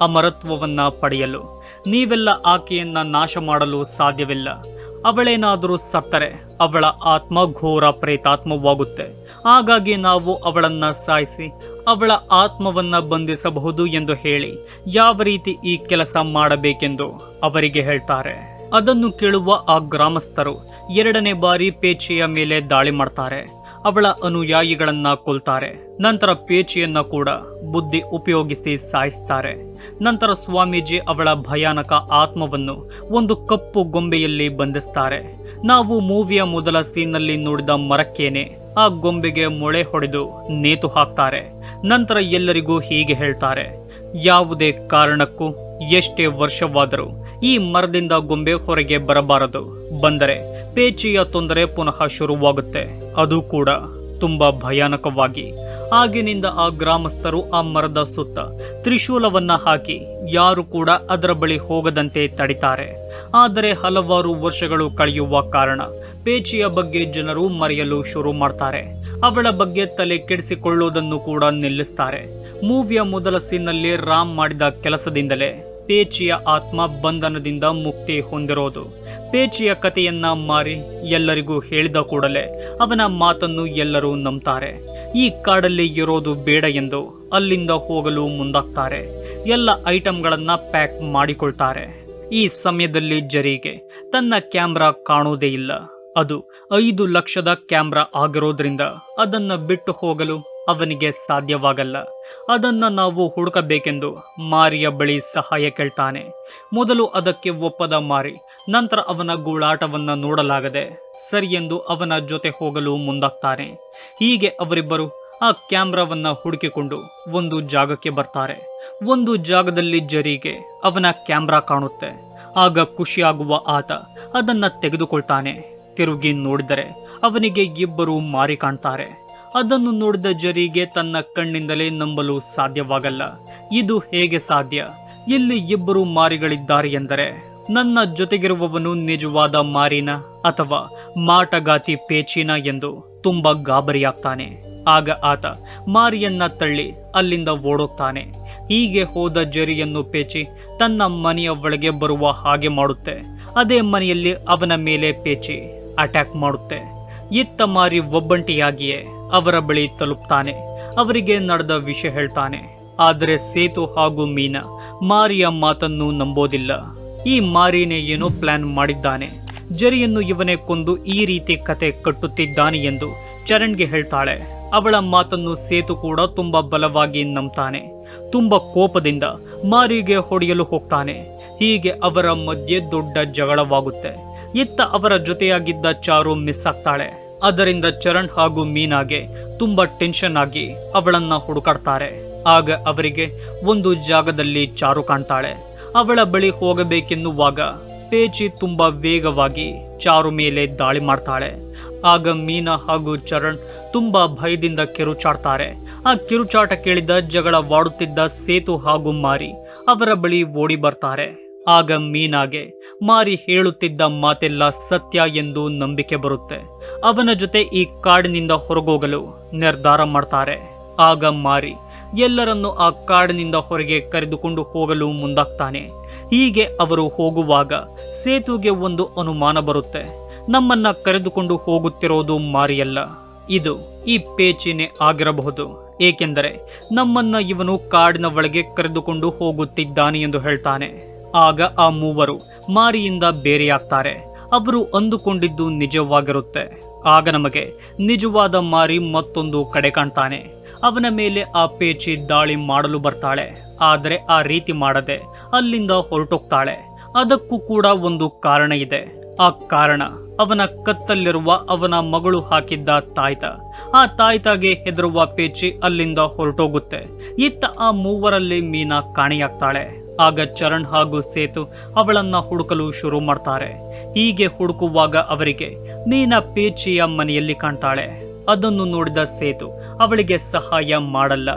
ಅಮರತ್ವವನ್ನ ಪಡೆಯಲು. ನೀವೆಲ್ಲ ಆಕೆಯನ್ನ ನಾಶ ಮಾಡಲು ಸಾಧ್ಯವಿಲ್ಲ. ಅವಳೇನಾದರೂ ಸತ್ತರೆ ಅವಳ ಆತ್ಮ ಘೋರ ಪ್ರೇತಾತ್ಮವಾಗುತ್ತೆ. ಹಾಗಾಗಿ ನಾವು ಅವಳನ್ನ ಸಾಯಿಸಿ ಅವಳ ಆತ್ಮವನ್ನ ಬಂಧಿಸಬಹುದು ಎಂದು ಹೇಳಿ ಯಾವ ರೀತಿ ಈ ಕೆಲಸ ಮಾಡಬೇಕೆಂದು ಅವರಿಗೆ ಹೇಳ್ತಾರೆ. ಅದನ್ನು ಕೇಳುವ ಆ ಗ್ರಾಮಸ್ಥರು ಎರಡನೇ ಬಾರಿ ಪೇಚಿಯ ಮೇಲೆ ದಾಳಿ ಮಾಡ್ತಾರೆ. ಅವಳ ಅನುಯಾಯಿಗಳನ್ನ ಕೊಲ್ತಾರೆ. ನಂತರ ಪೇಚಿಯನ್ನ ಕೂಡ ಬುದ್ಧಿ ಉಪಯೋಗಿಸಿ ಸಾಯಿಸ್ತಾರೆ. ನಂತರ ಸ್ವಾಮೀಜಿ ಅವಳ ಭಯಾನಕ ಆತ್ಮವನ್ನು ಒಂದು ಕಪ್ಪು ಗೊಂಬೆಯಲ್ಲಿ ಬಂಧಿಸ್ತಾರೆ. ನಾವು ಮೂವಿಯ ಮೊದಲ ಸೀನ್ನಲ್ಲಿ ನೋಡಿದ ಮರಕ್ಕೇನೆ ಆ ಗೊಂಬೆಗೆ ಮೊಳೆ ಹೊಡೆದು ನೇತು ಹಾಕ್ತಾರೆ. ನಂತರ ಎಲ್ಲರಿಗೂ ಹೀಗೆ ಹೇಳ್ತಾರೆ: ಯಾವುದೇ ಕಾರಣಕ್ಕೂ ಎಷ್ಟೇ ವರ್ಷವಾದರೂ ಈ ಮರದಿಂದ ಗೊಂಬೆ ಹೊರಗೆ ಬರಬಾರದು. ಬಂದರೆ ಪೇಚಿಯ ತೊಂದರೆ ಪುನಃ ಶುರುವಾಗುತ್ತೆ, ಅದು ಕೂಡ ತುಂಬಾ ಭಯಾನಕವಾಗಿ. ಆಗಿನಿಂದ ಆ ಗ್ರಾಮಸ್ಥರು ಆ ಮರದ ಸುತ್ತ ತ್ರಿಶೂಲವನ್ನ ಹಾಕಿ ಯಾರು ಕೂಡ ಅದರ ಬಳಿ ಹೋಗದಂತೆ ತಡಿತಾರೆ. ಆದರೆ ಹಲವಾರು ವರ್ಷಗಳು ಕಳೆಯುವ ಕಾರಣ ಪೇಚಿಯ ಬಗ್ಗೆ ಜನರು ಮರೆಯಲು ಶುರು ಮಾಡ್ತಾರೆ. ಅವಳ ಬಗ್ಗೆ ತಲೆ ಕೆಡಿಸಿಕೊಳ್ಳುವುದನ್ನು ಕೂಡ ನಿಲ್ಲಿಸ್ತಾರೆ. ಮೂವಿಯ ಮೊದಲ ಸೀನ್ನಲ್ಲಿ ರಾಮ್ ಮಾಡಿದ ಕೆಲಸದಿಂದಲೇ ಪೇಚಿಯ ಆತ್ಮ ಬಂಧನದಿಂದ ಮುಕ್ತಿ ಹೊಂದಿರೋದು. ಪೇಚಿಯ ಕಥೆಯನ್ನ ಮಾರಿ ಎಲ್ಲರಿಗೂ ಹೇಳಿದ ಕೂಡಲೇ ಅವನ ಮಾತನ್ನು ಎಲ್ಲರೂ ನಂಬ್ತಾರೆ. ಈ ಕಾಡಲ್ಲಿ ಇರೋದು ಬೇಡ ಎಂದು ಅಲ್ಲಿಂದ ಹೋಗಲು ಮುಂದಾಗ್ತಾರೆ. ಎಲ್ಲ ಐಟಂಗಳನ್ನ ಪ್ಯಾಕ್ ಮಾಡಿಕೊಳ್ತಾರೆ. ಈ ಸಮಯದಲ್ಲಿ ಜರಿಗೆ ತನ್ನ ಕ್ಯಾಮ್ರಾ ಕಾಣುವುದೇ ಇಲ್ಲ. ಅದು 5 ಲಕ್ಷದ ಕ್ಯಾಮ್ರಾ ಆಗಿರೋದ್ರಿಂದ ಅದನ್ನ ಬಿಟ್ಟು ಹೋಗಲು ಅವನಿಗೆ ಸಾಧ್ಯವಾಗಲ್ಲ. ಅದನ್ನ ನಾವು ಹುಡುಕಬೇಕೆಂದು ಮಾರಿಯ ಬಳಿ ಸಹಾಯ ಕೇಳ್ತಾನೆ. ಮೊದಲು ಅದಕ್ಕೆ ಒಪ್ಪದ ಮಾರಿ ನಂತರ ಅವನ ಗೂಳಾಟವನ್ನ ನೋಡಲಾಗದೆ ಸರಿ ಎಂದು ಅವನ ಜೊತೆ ಹೋಗಲು ಮುಂದಾಗ್ತಾನೆ. ಹೀಗೆ ಅವರಿಬ್ಬರು ಆ ಕ್ಯಾಮ್ರಾವನ್ನ ಹುಡುಕಿಕೊಂಡು ಒಂದು ಜಾಗಕ್ಕೆ ಬರ್ತಾರೆ. ಒಂದು ಜಾಗದಲ್ಲಿ ಜರಿಗೆ ಅವನ ಕ್ಯಾಮ್ರಾ ಕಾಣುತ್ತೆ. ಆಗ ಖುಷಿಯಾಗುವ ಆತ ಅದನ್ನ ತೆಗೆದುಕೊಳ್ತಾನೆ. ತಿರುಗಿ ನೋಡಿದರೆ ಅವನಿಗೆ ಇಬ್ಬರು ಮಾರಿ ಕಾಣ್ತಾರೆ. ಅದನ್ನು ನೋಡಿದ ಜರಿಗೆ ತನ್ನ ಕಣ್ಣಿಂದಲೇ ನಂಬಲು ಸಾಧ್ಯವಾಗಲ್ಲ. ಇದು ಹೇಗೆ ಸಾಧ್ಯ? ಇಲ್ಲಿ ಇಬ್ಬರು ಮಾರಿಗಳಿದ್ದಾರೆ ಎಂದರೆ ನನ್ನ ಜೊತೆಗಿರುವವನು ನಿಜವಾದ ಮಾರಿನ ಅಥವಾ ಮಾಟಗಾತಿ ಪೇಚಿನ ಎಂದು ತುಂಬಾ ಗಾಬರಿಯಾಗ್ತಾನೆ. ಆಗ ಆತ ಮಾರಿಯನ್ನ ತಳ್ಳಿ ಅಲ್ಲಿಂದ ಓಡೋಗ್ತಾನೆ. ಹೀಗೆ ಹೋದ ಜರಿಯನ್ನು ಪೇಚಿ ತನ್ನ ಮನೆಯ ಒಳಗೆ ಬರುವ ಹಾಗೆ ಮಾಡುತ್ತೆ. ಅದೇ ಮನೆಯಲ್ಲಿ ಅವನ ಮೇಲೆ ಪೇಚಿ ಅಟ್ಯಾಕ್ ಮಾಡುತ್ತೆ. ಇತ್ತ ಮಾರಿ ಒಬ್ಬಂಟಿಯಾಗಿಯೇ ಅವರ ಬಳಿ ತಲುಪ್ತಾನೆ. ಅವರಿಗೆ ನಡೆದ ವಿಷಯ ಹೇಳ್ತಾನೆ. ಆದರೆ ಸೇತು ಹಾಗೂ ಮೀನಾ ಮಾರಿಯ ಮಾತನ್ನು ನಂಬೋದಿಲ್ಲ. ಈ ಮಾರಿನೇ ಏನೋ ಪ್ಲಾನ್ ಮಾಡಿದ್ದಾನೆ. ಜರಿಯನ್ನು ಇವನೇ ಕೊಂದು ಈ ರೀತಿ ಕತೆ ಕಟ್ಟುತ್ತಿದ್ದಾನೆ ಎಂದು ಚರಣ್ಗೆ ಹೇಳ್ತಾಳೆ. ಅವಳ ಮಾತನ್ನು ಸೇತು ಕೂಡ ತುಂಬಾ ಬಲವಾಗಿ ನಂಬ್ತಾನೆ. ತುಂಬಾ ಕೋಪದಿಂದ ಮಾರಿಗೆ ಹೊಡೆಯಲು ಹೋಗ್ತಾನೆ. ಹೀಗೆ ಅವರ ಮಧ್ಯೆ ದೊಡ್ಡ ಜಗಳವಾಗುತ್ತೆ. ಇತ್ತ ಅವರ ಜೊತೆಯಾಗಿದ್ದ ಚಾರು ಮಿಸ್ ಆಗ್ತಾಳೆ. ಅದರಿಂದ ಚರಣ್ ಹಾಗೂ ಮೀನಾಗೆ ತುಂಬಾ ಟೆನ್ಷನ್ ಆಗಿ ಅವಳನ್ನ ಹುಡುಕಾಡ್ತಾರೆ. ಆಗ ಅವರಿಗೆ ಒಂದು ಜಾಗದಲ್ಲಿ ಚಾರು ಕಾಣ್ತಾಳೆ. ಅವಳ ಬಳಿ ಹೋಗಬೇಕೆನ್ನುವಾಗ ಪೇಚಿ ತುಂಬಾ ವೇಗವಾಗಿ ಚಾರು ಮೇಲೆ ದಾಳಿ ಮಾಡ್ತಾಳೆ. ಆಗ ಮೀನಾ ಹಾಗೂ ಚರಣ್ ತುಂಬಾ ಭಯದಿಂದ ಕಿರುಚಾಡ್ತಾರೆ. ಆ ಕಿರುಚಾಟ ಕೇಳಿದ ಜಗಳವಾಡುತ್ತಿದ್ದ ಸೇತು ಹಾಗೂ ಮಾರಿ ಅವರ ಬಳಿ ಓಡಿ ಬರ್ತಾರೆ. ಆಗ ಮೀನಾಗೆ ಮಾರಿ ಹೇಳುತ್ತಿದ್ದ ಮಾತೆಲ್ಲ ಸತ್ಯ ಎಂದು ನಂಬಿಕೆ ಬರುತ್ತೆ. ಅವನ ಜೊತೆ ಈ ಕಾಡಿನಿಂದ ಹೊರಗೋಗಲು ನಿರ್ಧಾರ ಮಾಡ್ತಾರೆ. ಆಗ ಮಾರಿ ಎಲ್ಲರನ್ನು ಆ ಕಾಡಿನಿಂದ ಹೊರಗೆ ಕರೆದುಕೊಂಡು ಹೋಗಲು ಮುಂದಾಗ್ತಾನೆ. ಹೀಗೆ ಅವರು ಹೋಗುವಾಗ ಸೇತುಗೆ ಒಂದು ಅನುಮಾನ ಬರುತ್ತೆ. ನಮ್ಮನ್ನ ಕರೆದುಕೊಂಡು ಹೋಗುತ್ತಿರೋದು ಮಾರಿಯಲ್ಲ, ಇದು ಈ ಪೇಚಿನೇ ಆಗಿರಬಹುದು. ಏಕೆಂದರೆ ನಮ್ಮನ್ನ ಇವನು ಕಾಡಿನ ಒಳಗೆ ಕರೆದುಕೊಂಡು ಹೋಗುತ್ತಿದ್ದಾನೆ ಎಂದು ಹೇಳ್ತಾನೆ. ಆಗ ಆ ಮೂವರು ಮಾರಿಯಿಂದ ಬೇರೆಯಾಗ್ತಾರೆ. ಅವರು ಅಂದುಕೊಂಡಿದ್ದು ನಿಜವಾಗಿರುತ್ತೆ. ಆಗ ನಮಗೆ ನಿಜವಾದ ಮಾರಿ ಮತ್ತೊಂದು ಕಡೆ ಕಾಣ್ತಾನೆ. ಅವನ ಮೇಲೆ ಆ ಪೇಚಿ ದಾಳಿ ಮಾಡಲು ಬರ್ತಾಳೆ. ಆದರೆ ಆ ರೀತಿ ಮಾಡದೆ ಅಲ್ಲಿಂದ ಹೊರಟೋಗ್ತಾಳೆ. ಅದಕ್ಕೂ ಕೂಡ ಒಂದು ಕಾರಣ ಇದೆ. ಆ ಕಾರಣ ಅವನ ಕತ್ತಲ್ಲಿರುವ ಅವನ ಮಗಳು ಹಾಕಿದ್ದ ತಾಯ್ತ. ಆ ತಾಯ್ತಾಗೆ ಹೆದರುವ ಪೇಚಿ ಅಲ್ಲಿಂದ ಹೊರಟೋಗುತ್ತೆ. ಇತ್ತ ಆ ಮೂವರಲ್ಲಿ ಮೀನಾ ಕಾಣೆಯಾಗ್ತಾಳೆ. ಆಗ ಚರಣ್ ಹಾಗೂ ಸೇತು ಅವಳನ್ನ ಹುಡುಕಲು ಶುರು ಮಾಡ್ತಾರೆ. ಹೀಗೆ ಹುಡುಕುವಾಗ ಅವರಿಗೆ ಮೀನಾ ಪೇಚಿಯ ಮನೆಯಲ್ಲಿ ಕಾಣ್ತಾಳೆ. ಅದನ್ನು ನೋಡಿದ ಸೇತು ಅವಳಿಗೆ ಸಹಾಯ ಮಾಡಲ್ಲ.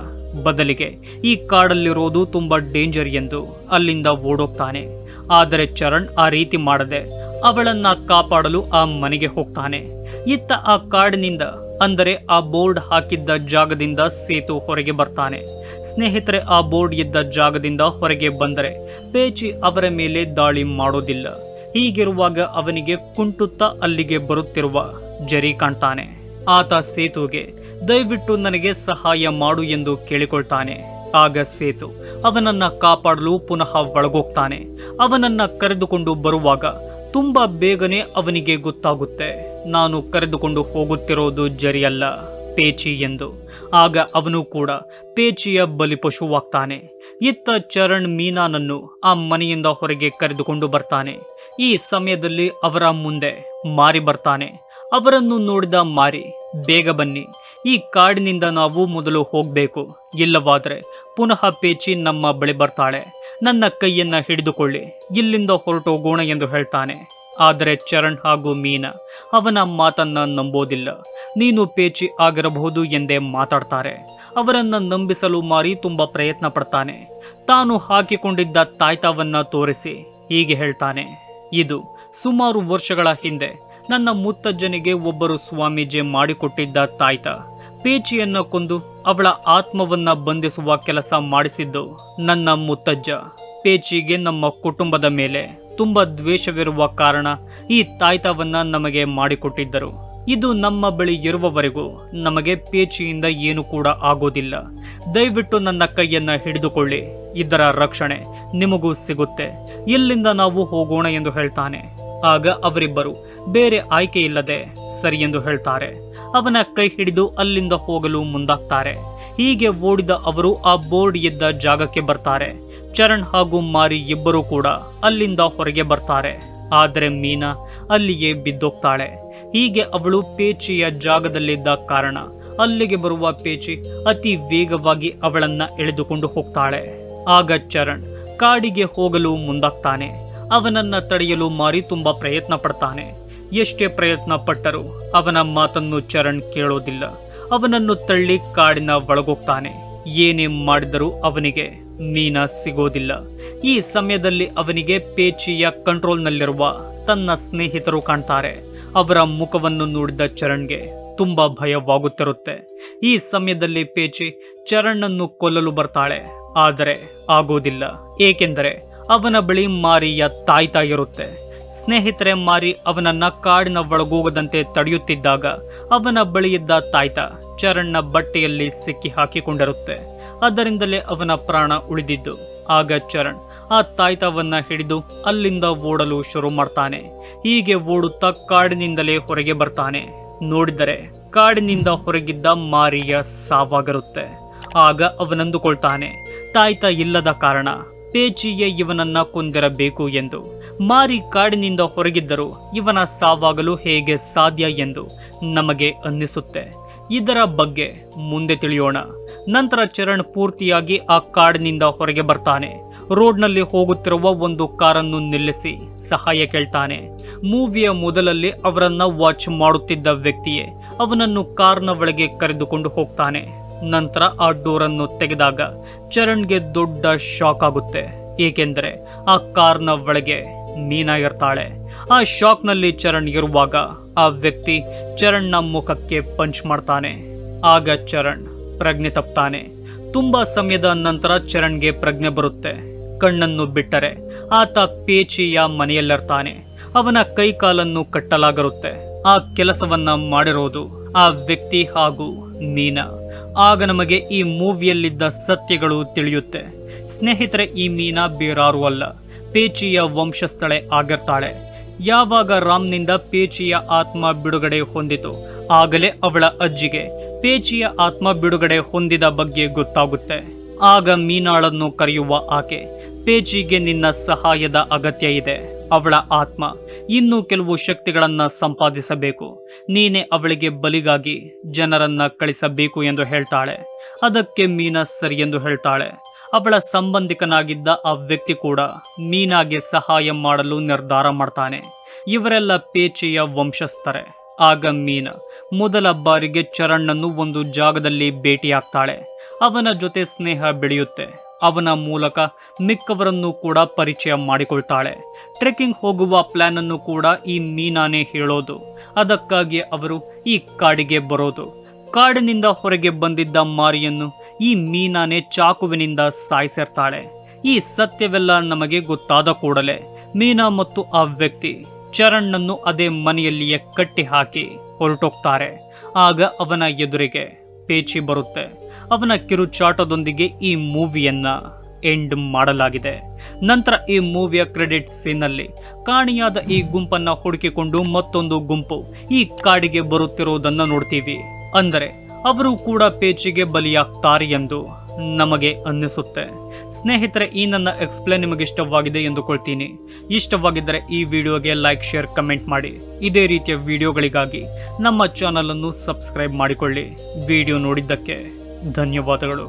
ಬದಲಿಗೆ ಈ ಕಾಡಲ್ಲಿರೋದು ತುಂಬಾ ಡೇಂಜರ್ ಎಂದು ಅಲ್ಲಿಂದ ಓಡೋಗ್ತಾನೆ. ಆದರೆ ಚರಣ್ ಆ ರೀತಿ ಮಾಡದೆ ಅವಳನ್ನ ಕಾಪಾಡಲು ಆ ಮನೆಗೆ ಹೋಗ್ತಾನೆ. ಇತ್ತ ಆ ಕಾಡಿನಿಂದ, ಅಂದರೆ ಆ ಬೋರ್ಡ್ ಹಾಕಿದ್ದ ಜಾಗದಿಂದ ಸೇತು ಹೊರಗೆ ಬರ್ತಾನೆ. ಸ್ನೇಹಿತರೆ, ಆ ಬೋರ್ಡ್ ಇದ್ದ ಜಾಗದಿಂದ ಹೊರಗೆ ಬಂದರೆ ಪೇಚಿ ಅವರ ಮೇಲೆ ದಾಳಿ ಮಾಡೋದಿಲ್ಲ. ಹೀಗಿರುವಾಗ ಅವನಿಗೆ ಕುಂಟುತ್ತಾ ಅಲ್ಲಿಗೆ ಬರುತ್ತಿರುವ ಜರಿ ಕಾಣ್ತಾನೆ. ಆತ ಸೇತುಗೆ ದಯವಿಟ್ಟು ನನಗೆ ಸಹಾಯ ಮಾಡು ಎಂದು ಕೇಳಿಕೊಳ್ತಾನೆ. ಆಗ ಸೇತು ಅವನನ್ನ ಕಾಪಾಡಲು ಪುನಃ ಒಳಗೋಗ್ತಾನೆ. ಅವನನ್ನ ಕರೆದುಕೊಂಡು ಬರುವಾಗ ತುಂಬಾ ಬೇಗನೆ ಅವನಿಗೆ ಗೊತ್ತಾಗುತ್ತೆ, ನಾನು ಕರೆದುಕೊಂಡು ಹೋಗುತ್ತಿರೋದು ಜರಿಯಲ್ಲ, ಪೇಚಿ ಎಂದು. ಆಗ ಅವನು ಕೂಡ ಪೇಚಿಯ ಬಲಿಪಶುವಾಗ್ತಾನೆ. ಇತ್ತ ಚರಣ್ ಮೀನಾನನ್ನು ಆ ಮನೆಯಿಂದ ಹೊರಗೆ ಕರೆದುಕೊಂಡು ಬರ್ತಾನೆ. ಈ ಸಮಯದಲ್ಲಿ ಅವರ ಮುಂದೆ ಮಾರಿ ಬರ್ತಾನೆ. ಅವರನ್ನು ನೋಡಿದ ಮಾರಿ, ಬೇಗ ಬನ್ನಿ, ಈ ಕಾಡಿನಿಂದ ನಾವು ಮೊದಲು ಹೋಗಬೇಕು, ಇಲ್ಲವಾದರೆ ಪುನಃ ಪೇಚಿ ನಮ್ಮ ಬಳಿ ಬರ್ತಾಳೆ, ನನ್ನ ಕೈಯನ್ನ ಹಿಡಿದುಕೊಳ್ಳಿ, ಇಲ್ಲಿಂದ ಹೊರಟೋಗೋಣ ಎಂದು ಹೇಳ್ತಾನೆ. ಆದರೆ ಚರಣ್ ಹಾಗೂ ಮೀನಾ ಅವನ ಮಾತನ್ನ ನಂಬೋದಿಲ್ಲ. ನೀನು ಪೇಚಿ ಆಗಿರಬಹುದು ಎಂದೇ ಮಾತಾಡ್ತಾರೆ. ಅವರನ್ನ ನಂಬಿಸಲು ಮಾರಿ ತುಂಬಾ ಪ್ರಯತ್ನ ಪಡ್ತಾನೆ. ತಾನು ಹಾಕಿಕೊಂಡಿದ್ದ ತಾಯ್ತಾವನ್ನ ತೋರಿಸಿ ಹೀಗೆ ಹೇಳ್ತಾನೆ, ಇದು ಸುಮಾರು ವರ್ಷಗಳ ಹಿಂದೆ ನನ್ನ ಮುತ್ತಜ್ಜನಿಗೆ ಒಬ್ಬರು ಸ್ವಾಮೀಜಿ ಮಾಡಿಕೊಟ್ಟಿದ್ದ ತಾಯ್ತ. ಪೇಚಿಯನ್ನ ಕೊಂದು ಅವಳ ಆತ್ಮವನ್ನ ಬಂಧಿಸುವ ಕೆಲಸ ಮಾಡಿಸಿದ್ದು ನನ್ನ ಮುತ್ತಜ್ಜ. ಪೇಚಿಗೆ ನಮ್ಮ ಕುಟುಂಬದ ಮೇಲೆ ತುಂಬಾ ದ್ವೇಷವಿರುವ ಕಾರಣ ಈ ತಾಯ್ತವನ್ನ ನಮಗೆ ಮಾಡಿಕೊಟ್ಟಿದ್ದರು. ಇದು ನಮ್ಮ ಬಳಿ ಇರುವವರೆಗೂ ನಮಗೆ ಪೇಚಿಯಿಂದ ಏನು ಕೂಡ ಆಗೋದಿಲ್ಲ. ದಯವಿಟ್ಟು ನನ್ನ ಕೈಯನ್ನ ಹಿಡಿದುಕೊಳ್ಳಿ, ಇದರ ರಕ್ಷಣೆ ನಿಮಗೂ ಸಿಗುತ್ತೆ, ಇಲ್ಲಿಂದ ನಾವು ಹೋಗೋಣ ಎಂದು ಹೇಳ್ತಾನೆ. ಆಗ ಅವರಿಬ್ಬರು ಬೇರೆ ಆಯ್ಕೆ ಇಲ್ಲದೆ ಸರಿ ಎಂದು ಹೇಳ್ತಾರೆ. ಅವನ ಕೈ ಹಿಡಿದು ಅಲ್ಲಿಂದ ಹೋಗಲು ಮುಂದಾಗ್ತಾರೆ. ಹೀಗೆ ಓಡಿದ ಅವರು ಆ ಬೋರ್ಡ್ ಇದ್ದ ಜಾಗಕ್ಕೆ ಬರ್ತಾರೆ. ಚರಣ್ ಹಾಗೂ ಮಾರಿ ಇಬ್ಬರು ಕೂಡ ಅಲ್ಲಿಂದ ಹೊರಗೆ ಬರ್ತಾರೆ. ಆದರೆ ಮೀನಾ ಅಲ್ಲಿಯೇ ಬಿದ್ದೋಗ್ತಾಳೆ. ಹೀಗೆ ಅವಳು ಪೇಚಿಯ ಜಾಗದಲ್ಲಿದ್ದ ಕಾರಣ ಅಲ್ಲಿಗೆ ಬರುವ ಪೇಚಿ ಅತಿ ವೇಗವಾಗಿ ಅವಳನ್ನ ಎಳೆದುಕೊಂಡು ಹೋಗ್ತಾಳೆ. ಆಗ ಚರಣ್ ಕಾಡಿಗೆ ಹೋಗಲು ಮುಂದಾಗ್ತಾನೆ. ಅವನನ್ನ ತಡೆಯಲು ಮಾರಿ ತುಂಬಾ ಪ್ರಯತ್ನ ಪಡ್ತಾನೆ. ಎಷ್ಟೇ ಪ್ರಯತ್ನ ಪಟ್ಟರೂ ಅವನ ಮಾತನ್ನು ಚರಣ್ ಕೇಳೋದಿಲ್ಲ. ಅವನನ್ನು ತಳ್ಳಿ ಕಾಡಿನ ಒಳಗೋಗ್ತಾನೆ. ಏನೇ ಮಾಡಿದರೂ ಅವನಿಗೆ ಮೀನಾ ಸಿಗೋದಿಲ್ಲ. ಈ ಸಮಯದಲ್ಲಿ ಅವನಿಗೆ ಪೇಚಿಯ ಕಂಟ್ರೋಲ್ನಲ್ಲಿರುವ ತನ್ನ ಸ್ನೇಹಿತರು ಕಾಣ್ತಾರೆ. ಅವರ ಮುಖವನ್ನು ನೋಡಿದ ಚರಣ್ಗೆ ತುಂಬಾ ಭಯವಾಗುತ್ತಿರುತ್ತೆ. ಈ ಸಮಯದಲ್ಲಿ ಪೇಚಿ ಚರಣ್ಣನ್ನು ಕೊಲ್ಲಲು ಬರ್ತಾಳೆ. ಆದರೆ ಆಗೋದಿಲ್ಲ, ಏಕೆಂದರೆ ಅವನ ಬಳಿ ಮಾರಿಯ ತಾಯ್ತಾ ಇರುತ್ತೆ. ಸ್ನೇಹಿತರೆ, ಮಾರಿ ಅವನನ್ನ ಕಾಡಿನ ಒಳಗೋಗದಂತೆ ತಡೆಯುತ್ತಿದ್ದಾಗ ಅವನ ಬಳಿಯಿದ್ದ ತಾಯ್ತ ಚರಣ್ನ ಬಟ್ಟೆಯಲ್ಲಿ ಸಿಕ್ಕಿ ಹಾಕಿಕೊಂಡಿರುತ್ತೆ. ಅದರಿಂದಲೇ ಅವನ ಪ್ರಾಣ ಉಳಿದಿದ್ದು. ಆಗ ಚರಣ್ ಆ ತಾಯ್ತವನ್ನ ಹಿಡಿದು ಅಲ್ಲಿಂದ ಓಡಲು ಶುರು ಮಾಡ್ತಾನೆ. ಹೀಗೆ ಓಡುತ್ತಾ ಕಾಡಿನಿಂದಲೇ ಹೊರಗೆ ಬರ್ತಾನೆ. ನೋಡಿದರೆ ಕಾಡಿನಿಂದ ಹೊರಗಿದ್ದ ಮಾರಿಯ ಸಾವಾಗಿರುತ್ತೆ. ಆಗ ಅವನಂದುಕೊಳ್ತಾನೆ, ತಾಯ್ತ ಇಲ್ಲದ ಕಾರಣ ಪೇಚಿಯೇ ಇವನನ್ನ ಕೊಂದಿರಬೇಕು ಎಂದು. ಮಾರಿ ಕಾಡಿನಿಂದ ಹೊರಗಿದ್ದರೂ ಇವನ ಸಾವಾಗಲು ಹೇಗೆ ಸಾಧ್ಯ ಎಂದು ನಮಗೆ ಅನ್ನಿಸುತ್ತೆ. ಇದರ ಬಗ್ಗೆ ಮುಂದೆ ತಿಳಿಯೋಣ. ನಂತರ ಚರಣ್ ಪೂರ್ತಿಯಾಗಿ ಆ ಕಾಡಿನಿಂದ ಹೊರಗೆ ಬರ್ತಾನೆ. ರೋಡ್ನಲ್ಲಿ ಹೋಗುತ್ತಿರುವ ಒಂದು ಕಾರನ್ನು ನಿಲ್ಲಿಸಿ ಸಹಾಯ ಕೇಳ್ತಾನೆ. ಮೂವಿಯ ಮೊದಲಲ್ಲಿ ಅವರನ್ನ ವಾಚ್ ಮಾಡುತ್ತಿದ್ದ ವ್ಯಕ್ತಿಯೇ ಅವನನ್ನು ಕಾರ್ನ ಒಳಗೆ ಕರೆದುಕೊಂಡು ಹೋಗ್ತಾನೆ. ನಂತರ ಆ ಡೋರನ್ನು ತೆಗೆದಾಗ ಚರಣ್ಗೆ ದೊಡ್ಡ ಶಾಕ್ ಆಗುತ್ತೆ. ಏಕೆಂದರೆ ಆ ಕಾರ್ನ ಒಳಗೆ ಮೀನಾ ಇರ್ತಾಳೆ. ಆ ಶಾಕ್ನಲ್ಲಿ ಚರಣ್ ಇರುವಾಗ ಆ ವ್ಯಕ್ತಿ ಚರಣ್ನ ಮುಖಕ್ಕೆ ಪಂಚ್ ಮಾಡ್ತಾನೆ. ಆಗ ಚರಣ್ ಪ್ರಜ್ಞೆ ತಪ್ತಾನೆ. ತುಂಬಾ ಸಮಯದ ನಂತರ ಚರಣ್ಗೆ ಪ್ರಜ್ಞೆ ಬರುತ್ತೆ. ಕಣ್ಣನ್ನು ಬಿಟ್ಟರೆ ಆತ ಪೇಚಿಯ ಮನೆಯಲ್ಲಿರ್ತಾನೆ. ಅವನ ಕೈ ಕಾಲನ್ನು ಕಟ್ಟಲಾಗಿರುತ್ತೆ. ಆ ಕೆಲಸವನ್ನ ಮಾಡಿರೋದು ಆ ವ್ಯಕ್ತಿ ಹಾಗೂ ಮೀನಾ. ಆಗ ನಮಗೆ ಈ ಮೂವಿಯಲ್ಲಿದ್ದ ಸತ್ಯಗಳು ತಿಳಿಯುತ್ತೆ. ಸ್ನೇಹಿತರೆ, ಈ ಮೀನಾ ಬೇರಾರು ಅಲ್ಲ, ಪೇಚಿಯ ವಂಶಸ್ಥಳೆ ಆಗಿರ್ತಾಳೆ. ಯಾವಾಗ ರಾಮ್ನಿಂದ ಪೇಚಿಯ ಆತ್ಮ ಬಿಡುಗಡೆ ಹೊಂದಿತು ಆಗಲೇ ಅವಳ ಅಜ್ಜಿಗೆ ಪೇಚಿಯ ಆತ್ಮ ಬಿಡುಗಡೆ ಹೊಂದಿದ ಬಗ್ಗೆ ಗೊತ್ತಾಗುತ್ತೆ. ಆಗ ಮೀನಾಳನ್ನು ಕರೆಯುವ ಆಕೆ, ಪೇಚಿಗೆ ನಿನ್ನ ಸಹಾಯದ ಅಗತ್ಯ ಇದೆ. ಅವಳ ಆತ್ಮ ಇನ್ನೂ ಕೆಲವು ಶಕ್ತಿಗಳನ್ನ ಸಂಪಾದಿಸಬೇಕು. ನೀನೇ ಅವಳಿಗೆ ಬಲಿಗಾಗಿ ಜನರನ್ನ ಕಳಿಸಬೇಕು ಎಂದು ಹೇಳ್ತಾಳೆ. ಅದಕ್ಕೆ ಮೀನಾ ಸರಿ ಎಂದು ಹೇಳ್ತಾಳೆ. ಅವಳ ಸಂಬಂಧಿಕನಾಗಿದ್ದ ಆ ವ್ಯಕ್ತಿ ಕೂಡ ಮೀನಾಗೆ ಸಹಾಯ ಮಾಡಲು ನಿರ್ಧಾರ ಮಾಡ್ತಾನೆ. ಇವರೆಲ್ಲ ಪೇಚಿಯ ವಂಶಸ್ಥರೆ. ಆಗ ಮೀನಾ ಮೊದಲ ಬಾರಿಗೆ ಚರಣ್ಣನ್ನು ಒಂದು ಜಾಗದಲ್ಲಿ ಭೇಟಿಯಾಗ್ತಾಳೆ. ಅವನ ಜೊತೆ ಸ್ನೇಹ ಬೆಳೆಯುತ್ತೆ. ಅವನ ಮೂಲಕ ಮಿಕ್ಕವರನ್ನು ಕೂಡ ಪರಿಚಯ ಮಾಡಿಕೊಳ್ತಾಳೆ. ಟ್ರೆಕ್ಕಿಂಗ್ ಹೋಗುವ ಪ್ಲಾನ್ ಅನ್ನು ಕೂಡ ಈ ಮೀನಾನೇ ಹೇಳೋದು. ಅದಕ್ಕಾಗಿ ಅವರು ಈ ಕಾಡಿಗೆ ಬರೋದು. ಕಾಡಿನಿಂದ ಹೊರಗೆ ಬಂದಿದ್ದ ಮಾರಿಯನ್ನು ಈ ಮೀನಾನೇ ಚಾಕುವಿನಿಂದ ಸಾಯಿಸಿರ್ತಾಳೆ. ಈ ಸತ್ಯವೆಲ್ಲ ನಮಗೆ ಗೊತ್ತಾದ ಕೂಡಲೇ ಮೀನಾ ಮತ್ತು ಆ ವ್ಯಕ್ತಿ ಚರಣ್ಣನ್ನು ಅದೇ ಮನೆಯಲ್ಲಿಯೇ ಕಟ್ಟಿ ಹಾಕಿ ಹೊರಟೋಗ್ತಾರೆ. ಆಗ ಅವನ ಎದುರಿಗೆ ಪೇಚಿ ಬರುತ್ತೆ. ಅವನ ಕಿರುಚಾಟದೊಂದಿಗೆ ಈ ಮೂವಿಯನ್ನ ಎಂಡ್ ಮಾಡಲಾಗಿದೆ. ನಂತರ ಈ ಮೂವಿಯ ಕ್ರೆಡಿಟ್ ಸೀನ್ನಲ್ಲಿ ಕಾಣಿಯಾದ ಈ ಗುಂಪನ್ನ ಹುಡುಕಿಕೊಂಡು ಮತ್ತೊಂದು ಗುಂಪು ಈ ಕಾಡಿಗೆ ಬರುತ್ತಿರುವುದನ್ನು ನೋಡ್ತೀವಿ. ಅಂದರೆ ಅವರು ಕೂಡ ಪೇಚಿಗೆ ಬಲಿಯಾಗ್ತಾರೆ ಎಂದು ನಮಗೆ ಅನ್ನಿಸುತ್ತೆ. ಸ್ನೇಹಿತರೆ, ಈ ನನ್ನ ಎಕ್ಸ್ಪ್ಲೇನ್ ನಿಮಗೆ ಇಷ್ಟವಾಗಿದೆ ಎಂದುಕೊಳ್ತೀನಿ. ಇಷ್ಟವಾಗಿದ್ದರೆ ಈ ವಿಡಿಯೋಗೆ ಲೈಕ್, ಶೇರ್, ಕಮೆಂಟ್ ಮಾಡಿ. ಇದೇ ರೀತಿಯ ವಿಡಿಯೋಗಳಿಗಾಗಿ ನಮ್ಮ ಚಾನಲ್ ಅನ್ನು ಸಬ್ಸ್ಕ್ರೈಬ್ ಮಾಡಿಕೊಳ್ಳಿ. ವಿಡಿಯೋ ನೋಡಿದ್ದಕ್ಕೆ ಧನ್ಯವಾದಗಳು.